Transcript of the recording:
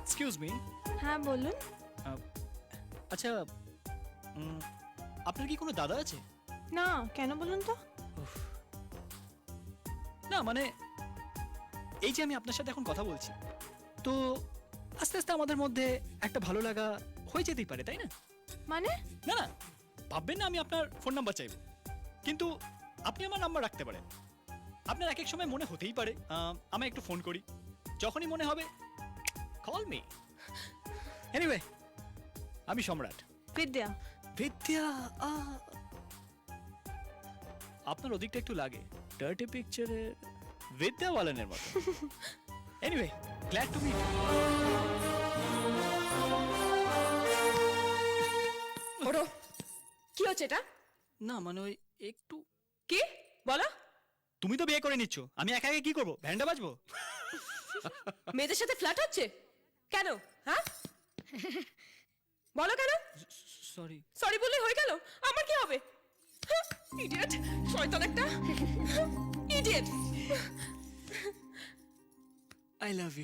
Excuse me. হ্যাঁ বলুন। আচ্ছা, আপনার কি কোনো দাদা আছে? না, কেন বলুন তো? না মানে, এই যে আমি আপনার সাথে এখন কথা বলছি, তো আস্তে আস্তে আমাদের মধ্যে একটা ভালো লাগা হয়ে যেতেই পারে, তাই না? মানে? না না, ভাববেন না আমি আপনার ফোন নাম্বার চাইবো, কিন্তু আপনি আমার নাম্বার রাখতে পারেন। আপনার এক এক সময় মনে হতেই পারে আমায় একটু ফোন করি, যখনই মনে হবে কল মি। এনিওয়ে, আমি সম্রাট। বিদ্যা। বিদ্যা, আপনার ওদিকটা একটু লাগে ডার্টি পিকচারে বিদ্যা বালানের মতো। Anyway, glad to meet. ওরো, কি হচ্ছে এটা? না মানে ওই একটু। কি বলো? তুমি তো বিয়ে করে নিচ্ছ, আমি একা একা কি করবো? ভ্যান্ডা বাজবো? মেয়েদের সাথে ফ্ল্যাট হচ্ছে কেন? হ্যাঁ বলো কেন? সরি। সরি বললেই হয়ে গেল? আমার কি হবে? ইডিয়েট, শয়তান একটা ইডিয়েট। I love you.